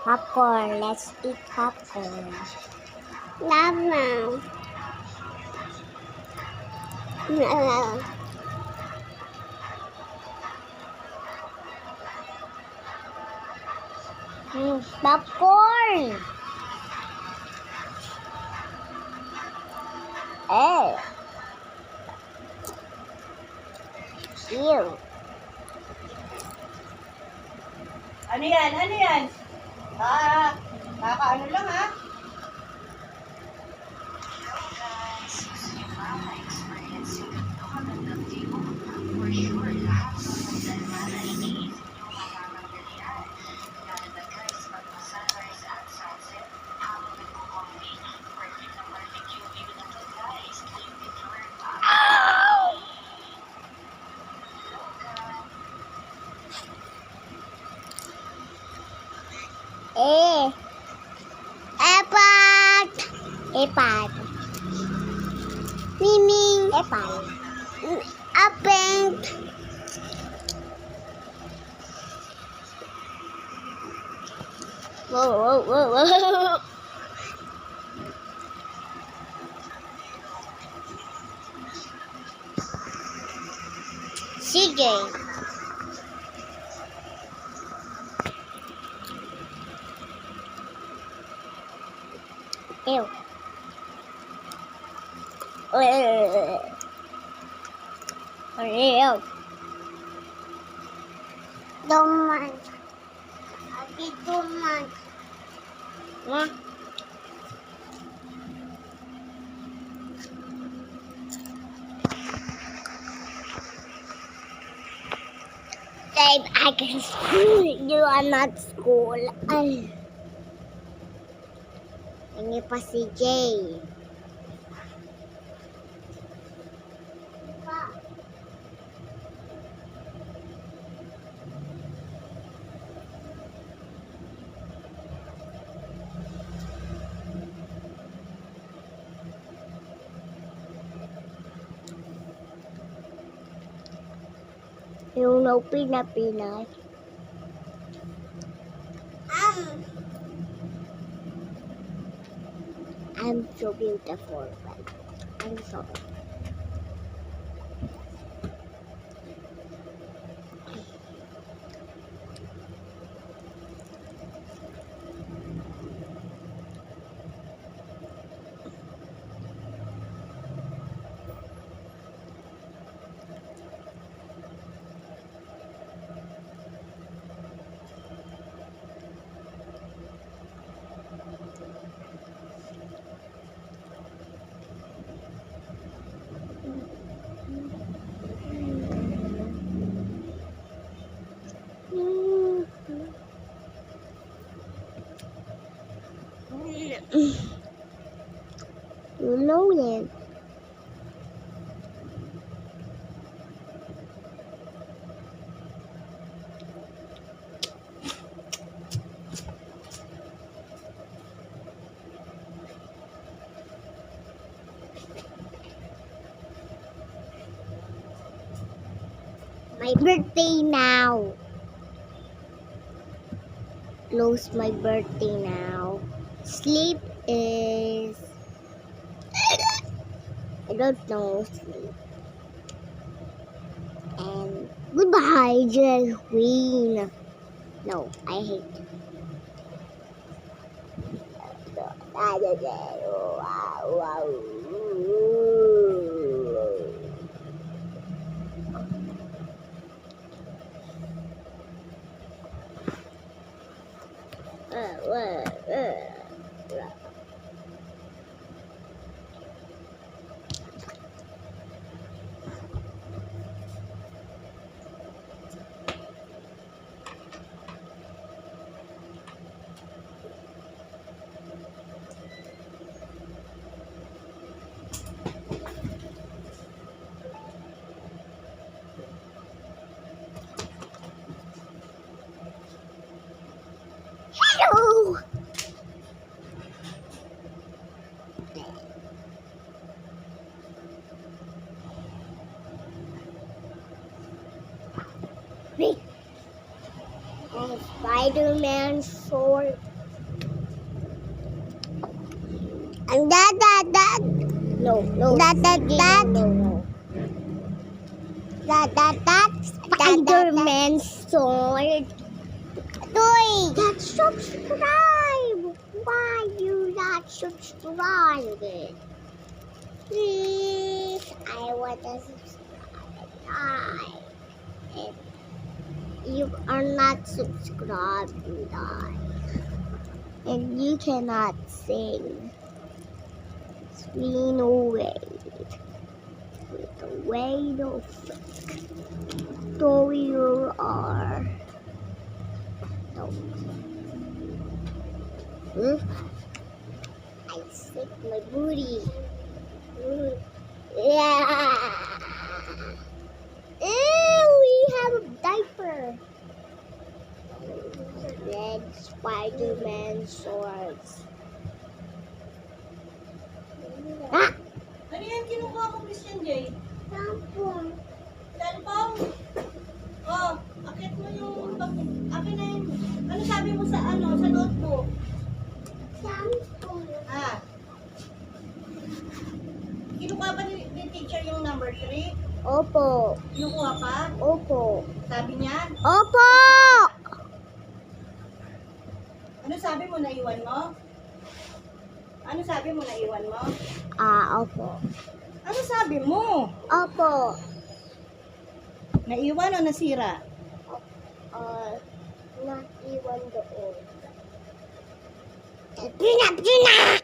Popcorn. Let's eat popcorn. Love now. Popcorn. Eh. Ew. Ano yan? Ano yan? Kakaano lang ha? Apat. Epat. Miming. Epal. Apeng. Whoa. Sige. Ew. Ew. Duman. Abi duman. Mwah. Babe, I can school. You are not school. Ay. Ini pa si Jay. Yung no pina-pinay. I'm so beautiful, but I'm sorry. You know it. My birthday now. Close my birthday now. Sleep is... I don't know sleep. And goodbye, Queen. No, I hate it. Hello. Spider-Man sword. And that. No. That. No. That. Spider-Man sword. Toy. That subscribe. Why you not subscribe? Please, I want to subscribe. And you are not subscribed, and you cannot sing. We know with the way of though you are. No. I sick my booty. Yeah. We have a diaper. Red Spider-Man swords. Ah! Ano yan kinukuha mo, Christian J? Tampon. Cellphone? Oh, akit mo yung... Akin na yun. Ano sabi mo sa sa notebook? Tampon. Ah. Kinukuha pa ni teacher yung number 3? Opo. Kinukuha pa? Opo. Sabi niya? Opo! Ano sabi mo, naiwan mo? Ano sabi mo, naiwan mo? Opo. Ano sabi mo? Opo. Naiwan o nasira? Naiwan doon. Pina!